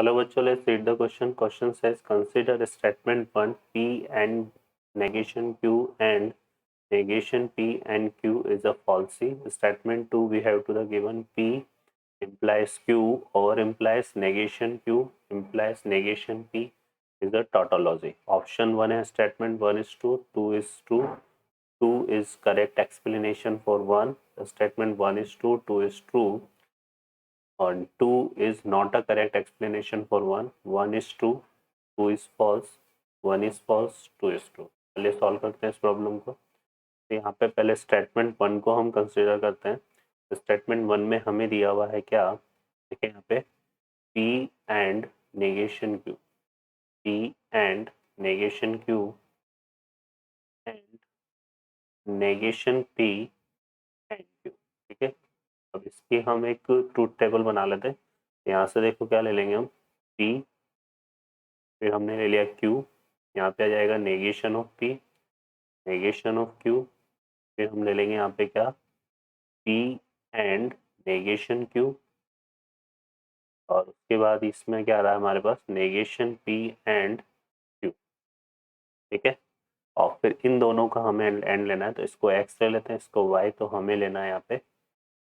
Hello bachcho, let's read the question. Question says consider statement 1 P and negation Q and negation P and Q is a falsy. Statement 2 we have to the given P implies Q or implies negation Q implies negation P is a tautology. Option 1 है statement 1 is true, 2 is true, 2 is correct explanation for 1. The statement 1 is true, 2 is true. और 2 is not a correct explanation for 1. 1 is true, 2 is false, 1 is false, 2 is true. पहले solve करते हैं इस problem को. तो यहाँ पे पहले स्टेटमेंट 1 को हम कंसिडर करते हैं. तो स्टेटमेंट 1 में हमें दिया हुआ है क्या, देखिए यहाँ पे P and negation Q, P and negation Q and negation P and Q. ठीक है, अब इसकी हम एक ट्रूथ टेबल बना लेते हैं. यहाँ से देखो क्या ले लेंगे हम, P, फिर हमने ले लिया Q, यहाँ पे आ जाएगा negation of P, negation of Q, फिर हम ले लेंगे यहाँ पे क्या, P एंड नेगेशन Q, और उसके बाद इसमें क्या आ रहा है हमारे पास, नेगेशन P एंड Q. ठीक है, और फिर इन दोनों का हमें एंड लेना है, तो इसको x ले लेते हैं, इसको y, तो हमें लेना है यहाँ पे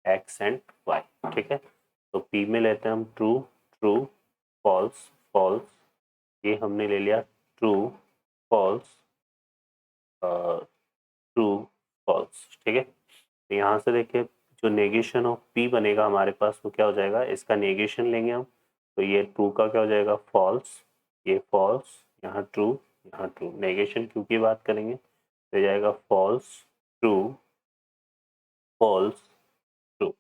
x एंड y. ठीक है, तो P में लेते हैं हम ट्रू ट्रू, फॉल्स फॉल्स, ये हमने ले लिया ट्रू फॉल्स ट्रू फॉल्स. ठीक है, तो यहाँ से देखिए जो नेगेशन ऑफ P बनेगा हमारे पास वो क्या हो जाएगा, इसका नेगेशन लेंगे हम, तो ये ट्रू का क्या हो जाएगा, फॉल्स, ये फॉल्स, यहाँ ट्रू, यहाँ ट्रू. नेगेशन Q की बात करेंगे तो जाएगा false true false true.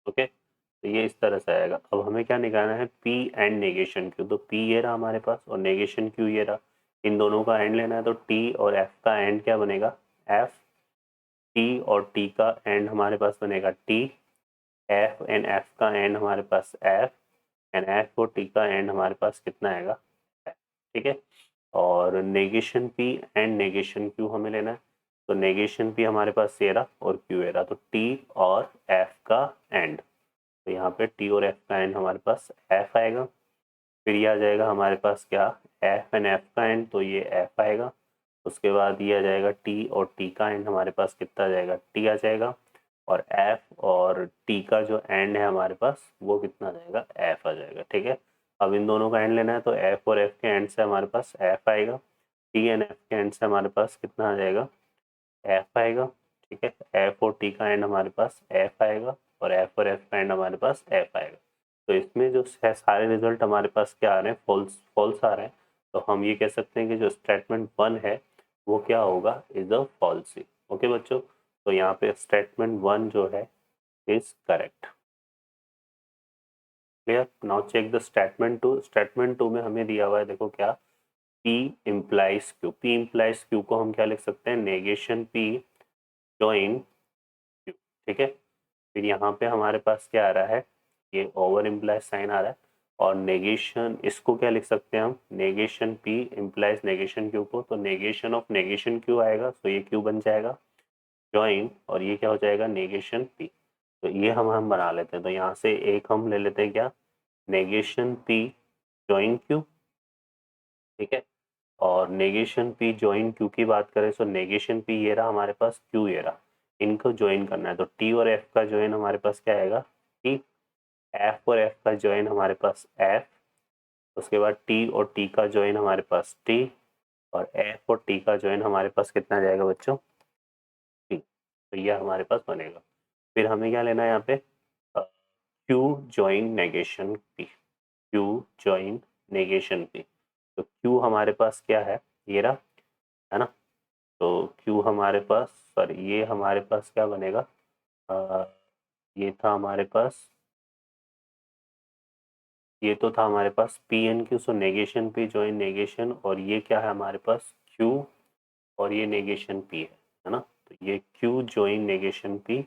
Okay, तो ये इस तरह से आएगा. अब हमें क्या निकालना है, P एंड नेगेशन Q. तो P ये रहा हमारे पास और नेगेशन Q ये रहा, इन दोनों का एंड लेना है. तो T और F का एंड क्या बनेगा, F. T और T का एंड हमारे पास बनेगा T. F एंड F का एंड हमारे पास F, एंड F और T का एंड हमारे पास कितना आएगा, F. ठीक है, और negation P and negation Q हमें लेना है. तो नेगेशन P हमारे पास ये रहा और Q ये रहा, तो T और F का एंड, तो यहाँ पे T और F का एंड हमारे पास F आएगा. फिर ये आ जाएगा हमारे पास क्या, F एंड F का एंड, तो ये F आएगा. उसके बाद ये आ जाएगा T और T का एंड हमारे पास कितना आ जाएगा, T आ जाएगा. और F और T का जो एंड है हमारे पास वो कितना आ जाएगा, F आ जाएगा. ठीक है, अब इन दोनों का एंड लेना है, तो F और F के एंड से हमारे पास F आएगा. T एंड F के एंड से हमारे पास कितना आ जाएगा, F आएगा. ठीक है, F और T का एंड हमारे पास F आएगा और F का एंड हमारे पास F आएगा. तो इसमें जो है सारे रिजल्ट हमारे पास क्या आ रहे हैं, फॉल्स फॉल्स आ रहे हैं. तो हम ये कह सकते हैं कि जो स्टेटमेंट 1 है वो क्या होगा, इज अ फॉल्सी. ओके बच्चों, तो यहाँ पे स्टेटमेंट 1 जो है is correct. Clear. Now check the statement 2. Statement 2 में हमें दिया हुआ है, देखो क्या, P implies Q. P implies Q को हम क्या लिख सकते हैं, नेगेशन P जॉइन Q. ठीक है, फिर यहाँ पे हमारे पास क्या आ रहा है, ये ओवर इम्प्लाइज साइन आ रहा है, और नेगेशन, इसको क्या लिख सकते हैं हम, negation P implies negation Q को, तो नेगेशन ऑफ नेगेशन Q आएगा, तो ये Q बन जाएगा जॉइन, और ये क्या हो जाएगा, नेगेशन P. तो ये हम बना लेते हैं. तो यहाँ से एक हम ले लेते हैं क्या, नेगेशन P जॉइन Q. ठीक है, और नेगेशन P जॉइन Q की बात करें तो नेगेशन P ये रहा हमारे पास, Q ये रहा, इनको ज्वाइन करना है. तो T और F का ज्वाइन हमारे पास क्या आएगा, T. F और F का ज्वाइन हमारे पास F. उसके बाद T और T का ज्वाइन हमारे पास T, और F और T का ज्वाइन हमारे पास कितना जाएगा बच्चों, T. तो यह हमारे पास बनेगा. फिर हमें क्या लेना है यहाँ पे, Q join negation P, Q join negation P. तो Q हमारे पास क्या है, ये रहा, है ना. तो Q हमारे पास, सॉरी ये हमारे पास क्या बनेगा, ये था हमारे पास, ये तो था हमारे पास P एन Q. सो नेगेशन P ज्वाइन नेगेशन, और ये क्या है हमारे पास, Q, और ये नेगेशन P है ना. तो ये Q ज्वाइन नेगेशन P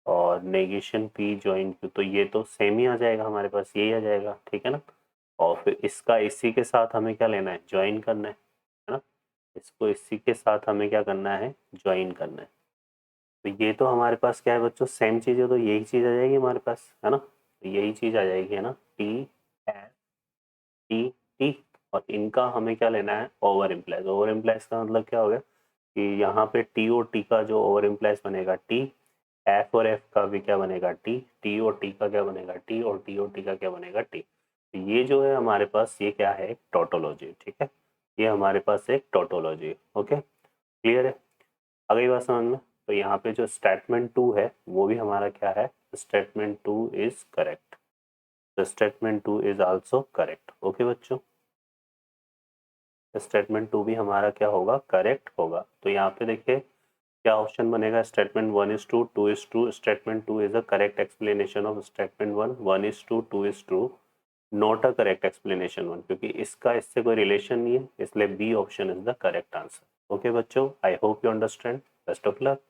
और नेगेशन P ज्वाइन Q, तो ये तो सेम ही आ जाएगा हमारे पास, यही आ जाएगा. ठीक है ना, और फिर इसका इसी के साथ हमें क्या लेना है, ज्वाइन करना है ना. इसको इसी के साथ हमें क्या करना है, ज्वाइन करना है. तो ये तो हमारे पास क्या है बच्चों, सेम चीज़ है, तो यही चीज़ आ जाएगी हमारे पास, है ना. तो यही चीज़ आ जाएगी, है ना, T F और इनका हमें क्या लेना है, ओवर इम्प्लाइज। ओवर इम्प्लाइज का मतलब क्या हो गया कि यहाँ पे टी और टी का जो ओवर इम्प्लाइज बनेगा टी, एफ और एफ का भी क्या बनेगा टी, टी और टी का क्या बनेगा टी, और टी और टी का क्या बनेगा टी। तो ये जो है हमारे पास ये क्या है, एक टोटोलॉजी। ठीक है, ये हमारे पास एक टोटोलॉजी। ओके, क्लियर है, आ गई बात समझ में। तो यहाँ पे जो स्टेटमेंट 2 है वो भी हमारा क्या है, statement 2 is correct. The statement 2 is also correct. Okay बच्चों, स्टेटमेंट 2 भी हमारा क्या होगा, करेक्ट होगा। तो यहाँ पे देखिए क्या ऑप्शन बनेगा, statement 1 is true, 2 is true, statement 2 is a correct explanation of statement 1, 1 is true, 2 is true, not a correct explanation 1, क्योंकि इसका इससे कोई रिलेशन नहीं है, इसलिए B option is the correct answer. Okay बच्चों, I hope you understand. Best of luck.